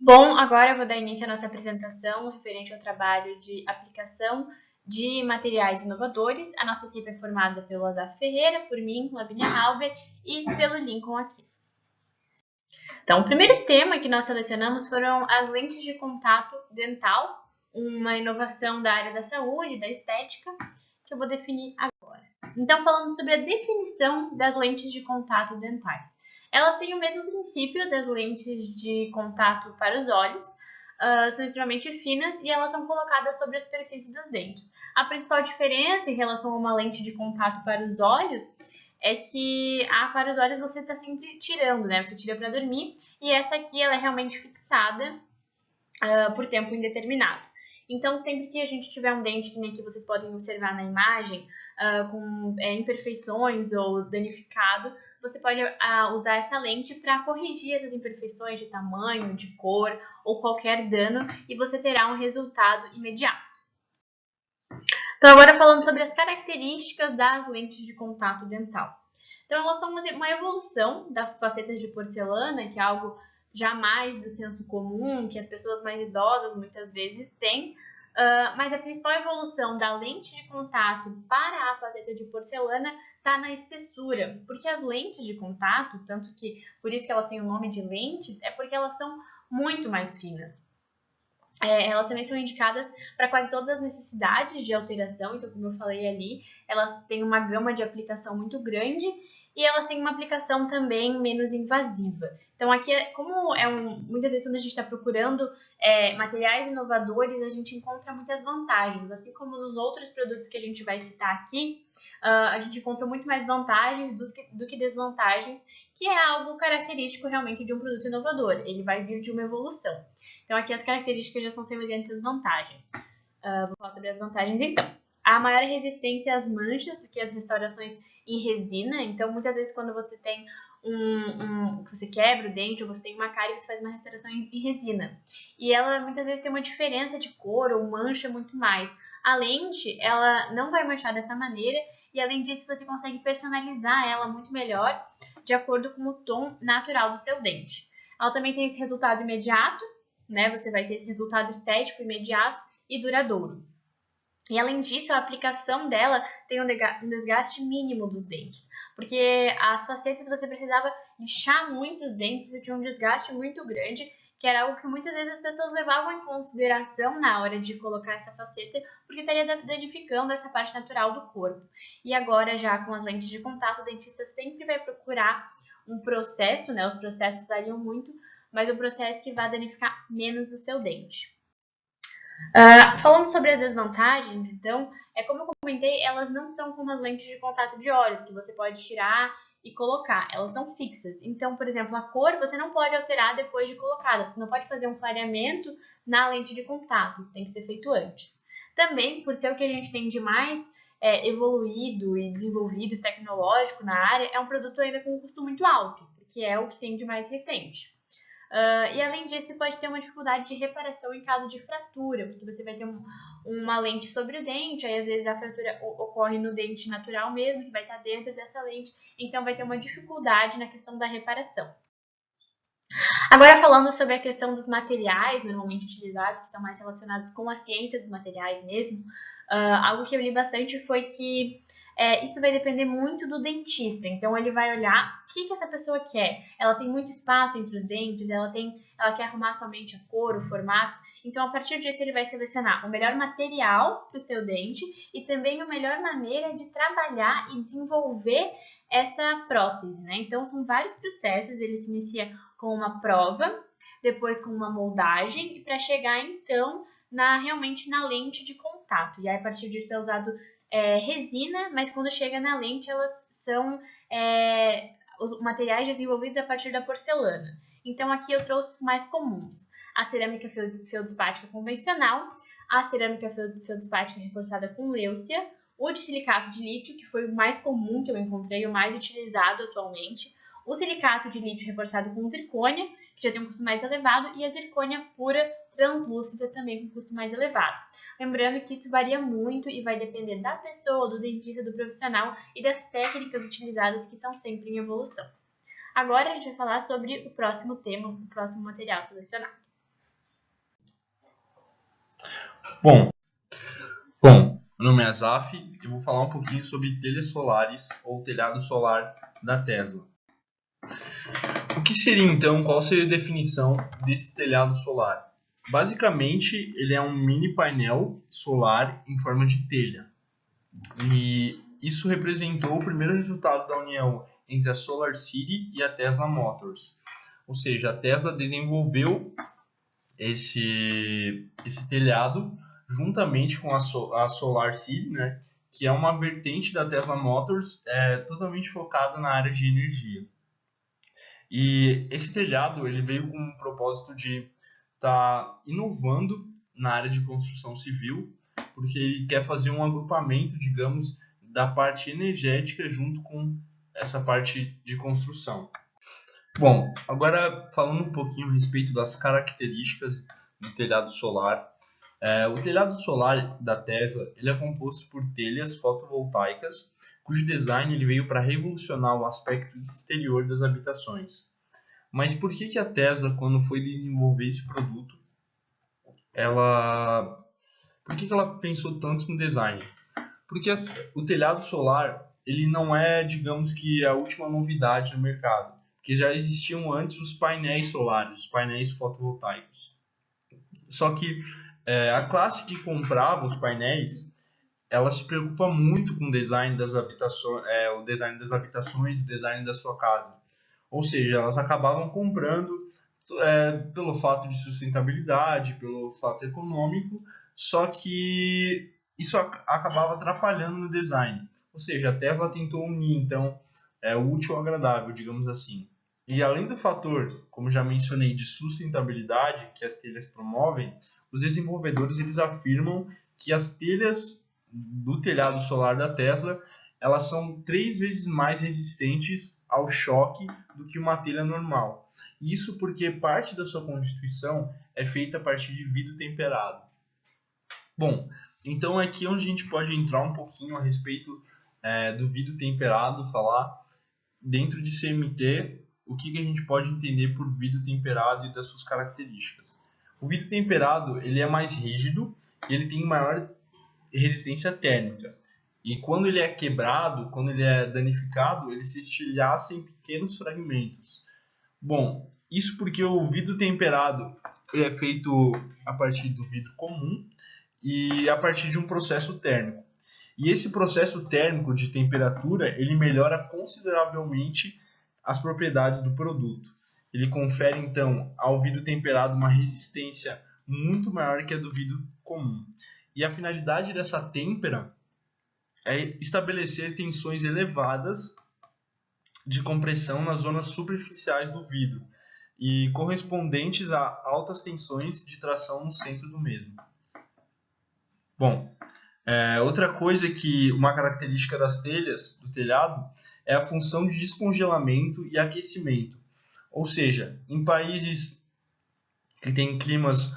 Bom, agora eu vou dar início à nossa apresentação referente ao trabalho de aplicação de materiais inovadores. A nossa equipe é formada pelo Azaf Ferreira, por mim, Lavínia Halber e pelo Lincoln aqui. Então, o primeiro tema que nós selecionamos foram as lentes de contato dental, uma inovação da área da saúde, da estética, que eu vou definir agora. Então, falando sobre a definição das lentes de contato dentais. Elas têm o mesmo princípio das lentes de contato para os olhos, são extremamente finas e elas são colocadas sobre a superfície dos dentes. A principal diferença em relação a uma lente de contato para os olhos é que a para os olhos você está sempre tirando, né? Você tira para dormir e essa aqui ela é realmente fixada por tempo indeterminado. Então, sempre que a gente tiver um dente, que nem aqui vocês podem observar na imagem, com imperfeições ou danificado, você pode usar essa lente para corrigir essas imperfeições de tamanho, de cor ou qualquer dano e você terá um resultado imediato. Então, agora falando sobre as características das lentes de contato dental. Então, elas são uma evolução das facetas de porcelana, que é algo jamais do senso comum, que as pessoas mais idosas muitas vezes têm, mas a principal evolução da lente de contato para a faceta de porcelana está na espessura, porque as lentes de contato, tanto que por isso que elas têm o nome de lentes, é porque elas são muito mais finas. Elas também são indicadas para quase todas as necessidades de alteração, então como eu falei ali, elas têm uma gama de aplicação muito grande e elas têm uma aplicação também menos invasiva. Então aqui, como muitas vezes quando a gente está procurando materiais inovadores, a gente encontra muitas vantagens, assim como nos outros produtos que a gente vai citar aqui, a gente encontra muito mais vantagens do que desvantagens, que é algo característico realmente de um produto inovador, ele vai vir de uma evolução. Então aqui as características já são semelhantes às vantagens. Vou falar sobre as vantagens então. Há maior resistência às manchas do que as restaurações em resina, então muitas vezes quando você tem você quebra o dente ou você tem uma cárie, você faz uma restauração em resina. E ela muitas vezes tem uma diferença de cor ou mancha muito mais. A lente, ela não vai manchar dessa maneira e além disso você consegue personalizar ela muito melhor de acordo com o tom natural do seu dente. Ela também tem esse resultado imediato, né? Você vai ter esse resultado estético imediato e duradouro. E além disso, a aplicação dela tem um desgaste mínimo dos dentes, porque as facetas você precisava lixar muito os dentes e tinha um desgaste muito grande, que era algo que muitas vezes as pessoas levavam em consideração na hora de colocar essa faceta, porque estaria danificando essa parte natural do corpo. E agora, já com as lentes de contato, o dentista sempre vai procurar um processo, né? Os processos variam muito, mas um processo que vai danificar menos o seu dente. Falando sobre as desvantagens, então, como eu comentei, elas não são como as lentes de contato de olhos, que você pode tirar e colocar, elas são fixas. Então, por exemplo, a cor você não pode alterar depois de colocada, você não pode fazer um clareamento na lente de contato, isso tem que ser feito antes. Também, por ser o que a gente tem de mais evoluído e desenvolvido tecnológico na área, é um produto ainda com um custo muito alto, porque é o que tem de mais recente. E além disso, pode ter uma dificuldade de reparação em caso de fratura, porque você vai ter uma lente sobre o dente, aí às vezes a fratura ocorre no dente natural mesmo, que vai estar dentro dessa lente, então vai ter uma dificuldade na questão da reparação. Agora falando sobre a questão dos materiais normalmente utilizados, que estão mais relacionados com a ciência dos materiais mesmo, algo que eu li bastante foi que isso vai depender muito do dentista. Então ele vai olhar o que essa pessoa quer. Ela tem muito espaço entre os dentes, ela quer arrumar somente a cor, o formato. Então a partir disso ele vai selecionar o melhor material para o seu dente e também a melhor maneira de trabalhar e desenvolver essa prótese, né? Então são vários processos, ele se inicia com uma prova, depois com uma moldagem e para chegar então realmente na lente de contato. E aí a partir disso é usado resina, mas quando chega na lente elas são os materiais desenvolvidos a partir da porcelana. Então aqui eu trouxe os mais comuns: a cerâmica feldspática convencional, a cerâmica feldspática reforçada com leucia, o de silicato de lítio, que foi o mais comum que eu encontrei, o mais utilizado atualmente, o silicato de lítio reforçado com zircônia, que já tem um custo mais elevado, e a zircônia pura translúcida também com custo mais elevado. Lembrando que isso varia muito e vai depender da pessoa, do dentista, do profissional e das técnicas utilizadas que estão sempre em evolução. Agora a gente vai falar sobre o próximo tema, o próximo material selecionado. Bom, meu nome é Azaf e eu vou falar um pouquinho sobre telhas solares ou telhado solar da Tesla. O que seria então, qual seria a definição desse telhado solar? Basicamente, ele é um mini painel solar em forma de telha. E isso representou o primeiro resultado da união entre a SolarCity e a Tesla Motors. Ou seja, a Tesla desenvolveu esse telhado juntamente com a SolarCity, né, que é uma vertente da Tesla Motors totalmente focada na área de energia. E esse telhado ele veio com o propósito de estar inovando na área de construção civil, porque ele quer fazer um agrupamento, digamos, da parte energética junto com essa parte de construção. Bom, agora falando um pouquinho a respeito das características do telhado solar. O telhado solar da Tesla ele é composto por telhas fotovoltaicas, cujo design ele veio para revolucionar o aspecto exterior das habitações. Mas por que a Tesla, quando foi desenvolver esse produto, por que ela pensou tanto no design? Porque o telhado solar ele não é, digamos que, a última novidade no mercado, porque já existiam antes os painéis solares, os painéis fotovoltaicos. Só que a classe que comprava os painéis, ela se preocupa muito com o design das habitações, o design da sua casa. Ou seja, elas acabavam comprando pelo fato de sustentabilidade, pelo fato econômico, só que isso acabava atrapalhando no design. Ou seja, a Tesla tentou unir, então, o útil ao agradável, digamos assim. E além do fator, como já mencionei, de sustentabilidade que as telhas promovem, os desenvolvedores eles afirmam que as telhas do telhado solar da Tesla elas são 3 vezes mais resistentes ao choque do que uma telha normal. Isso porque parte da sua constituição é feita a partir de vidro temperado. Bom, então aqui é onde a gente pode entrar um pouquinho a respeito do vidro temperado, falar dentro de CMT o que a gente pode entender por vidro temperado e das suas características. O vidro temperado ele é mais rígido e ele tem maior resistência térmica. E quando ele é quebrado, quando ele é danificado, ele se estilhaça em pequenos fragmentos. Bom, isso porque o vidro temperado ele é feito a partir do vidro comum e a partir de um processo térmico. E esse processo térmico de temperatura, ele melhora consideravelmente as propriedades do produto. Ele confere, então, ao vidro temperado uma resistência muito maior que a do vidro comum. E a finalidade dessa têmpera é estabelecer tensões elevadas de compressão nas zonas superficiais do vidro e correspondentes a altas tensões de tração no centro do mesmo. Bom, outra coisa que uma característica das telhas do telhado é a função de descongelamento e aquecimento. Ou seja, em países que têm climas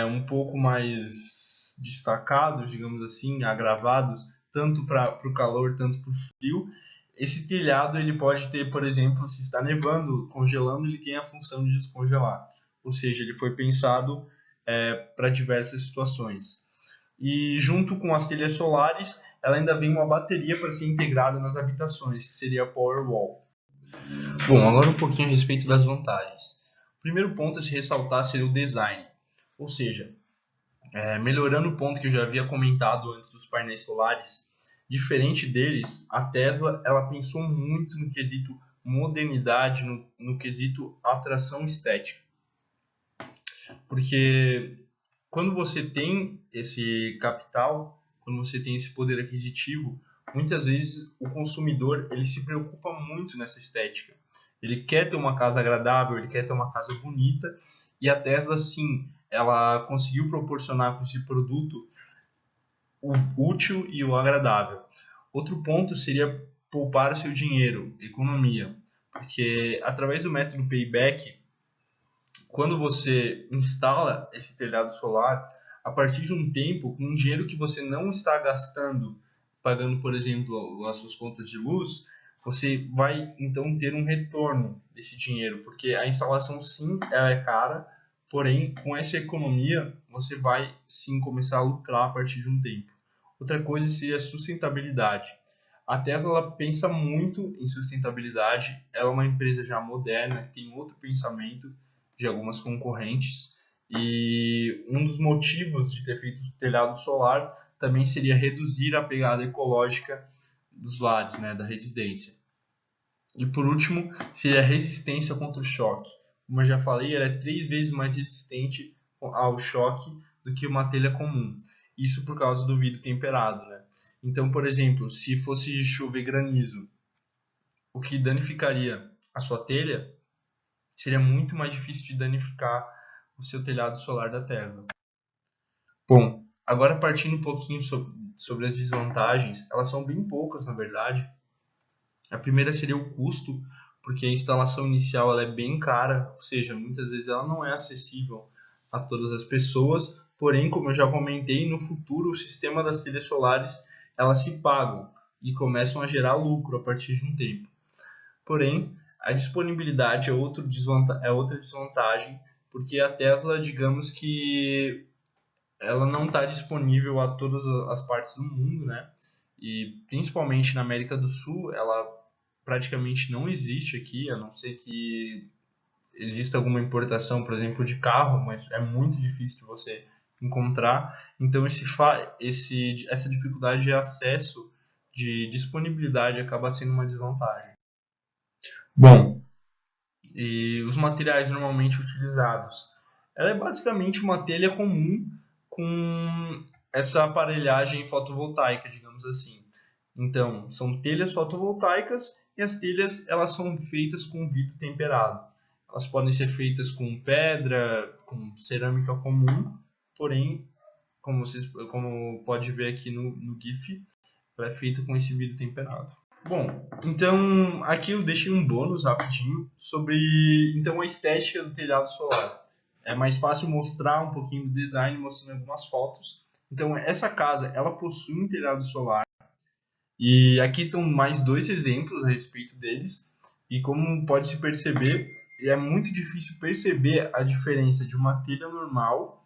um pouco mais destacados, digamos assim, agravados, tanto para o calor, tanto para o frio, esse telhado ele pode ter, por exemplo, se está nevando, congelando, ele tem a função de descongelar. Ou seja, ele foi pensado para diversas situações. E junto com as telhas solares, ela ainda vem uma bateria para ser integrada nas habitações, que seria a Powerwall. Bom, agora um pouquinho a respeito das vantagens. O primeiro ponto a se ressaltar seria o design, ou seja, melhorando o ponto que eu já havia comentado antes dos painéis solares, diferente deles, a Tesla ela pensou muito no quesito modernidade, no quesito atração estética. Porque quando você tem esse capital, quando você tem esse poder aquisitivo, muitas vezes o consumidor ele se preocupa muito nessa estética. Ele quer ter uma casa agradável, ele quer ter uma casa bonita, e a Tesla, sim, ela conseguiu proporcionar com esse produto o útil e o agradável. Outro ponto seria poupar o seu dinheiro, economia, porque através do método payback, quando você instala esse telhado solar, a partir de um tempo, com um dinheiro que você não está gastando, pagando, por exemplo, as suas contas de luz, você vai então ter um retorno desse dinheiro, porque a instalação sim, ela é cara, Porém, com essa economia, você vai sim começar a lucrar a partir de um tempo. Outra coisa seria a sustentabilidade. A Tesla ela pensa muito em sustentabilidade, ela é uma empresa já moderna, que tem outro pensamento de algumas concorrentes, e um dos motivos de ter feito o telhado solar também seria reduzir a pegada ecológica dos lares, né, da residência. E por último, seria a resistência contra o choque. Como eu já falei, ela é 3 vezes mais resistente ao choque do que uma telha comum. Isso por causa do vidro temperado, né? Então, por exemplo, se fosse chover granizo, o que danificaria a sua telha seria muito mais difícil de danificar o seu telhado solar da Tesla. Bom, agora partindo um pouquinho sobre as desvantagens, elas são bem poucas, na verdade. A primeira seria o custo, porque a instalação inicial ela é bem cara, ou seja, muitas vezes ela não é acessível a todas as pessoas. Porém, como eu já comentei, no futuro o sistema das telhas solares elas se pagam e começam a gerar lucro a partir de um tempo. Porém, a disponibilidade é outra desvantagem, porque a Tesla, digamos que ela não está disponível a todas as partes do mundo, né? E principalmente na América do Sul, ela praticamente não existe aqui, a não ser que exista alguma importação, por exemplo, de carro, mas é muito difícil de você encontrar. Então, essa dificuldade de acesso, de disponibilidade, acaba sendo uma desvantagem. Bom, e os materiais normalmente utilizados? Ela é basicamente uma telha comum com essa aparelhagem fotovoltaica, digamos assim. Então, são telhas fotovoltaicas e as telhas elas são feitas com vidro temperado. Elas podem ser feitas com pedra, com cerâmica comum, porém, como pode ver aqui no GIF, ela é feita com esse vidro temperado. Bom, então aqui eu deixei um bônus rapidinho sobre então a estética do telhado solar. É mais fácil mostrar um pouquinho do design, mostrando algumas fotos. Então essa casa, ela possui um telhado solar e aqui estão mais 2 exemplos a respeito deles. E como pode se perceber, é muito difícil perceber a diferença de uma telha normal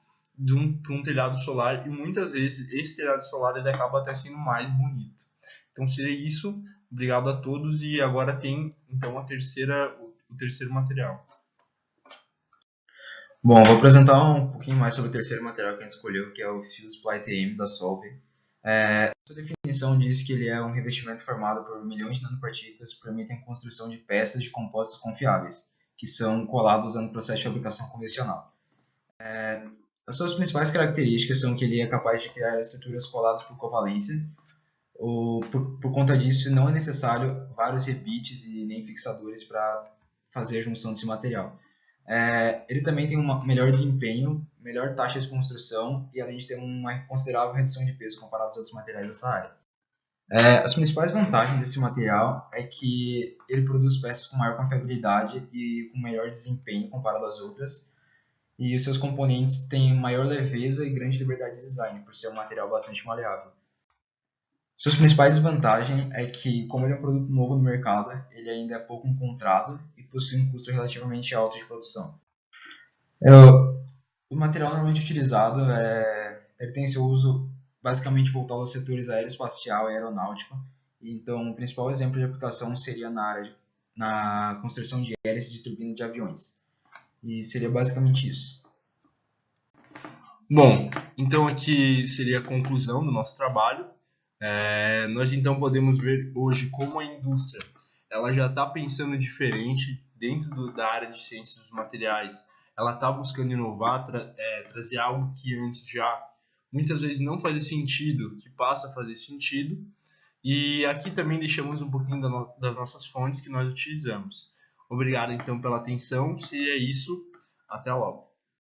para um telhado solar, e muitas vezes esse telhado solar ele acaba até sendo mais bonito. Então seria isso. Obrigado a todos e agora tem então o terceiro material. Bom, vou apresentar um pouquinho mais sobre o terceiro material que a gente escolheu, que é o Fuse Ply TM da Solvay. Sua definição diz que ele é um revestimento formado por milhões de nanopartículas que permitem a construção de peças de compostos confiáveis, que são colados usando o processo de fabricação convencional. As suas principais características são que ele é capaz de criar estruturas coladas por covalência. Por conta disso, não é necessário vários rebites e nem fixadores para fazer a junção desse material. Ele também tem um melhor desempenho, melhor taxa de construção e além de ter uma considerável redução de peso comparado aos outros materiais dessa área. As principais vantagens desse material é que ele produz peças com maior confiabilidade e com melhor desempenho comparado às outras, e os seus componentes têm maior leveza e grande liberdade de design, por ser um material bastante maleável. Suas principais desvantagens é que, como ele é um produto novo no mercado, ele ainda é pouco encontrado e possui um custo relativamente alto de produção. O material normalmente utilizado ele tem seu uso basicamente voltado aos setores aeroespacial e aeronáutico. Então, o principal exemplo de aplicação seria na construção de hélices de turbina de aviões. E seria basicamente isso. Bom, então aqui seria a conclusão do nosso trabalho. Nós então podemos ver hoje como a indústria ela já está pensando diferente dentro da área de ciências dos materiais. Ela está buscando inovar, trazer algo que antes já muitas vezes não fazia sentido, que passa a fazer sentido. E aqui também deixamos um pouquinho das nossas fontes que nós utilizamos. Obrigado então pela atenção. Se é isso, até logo.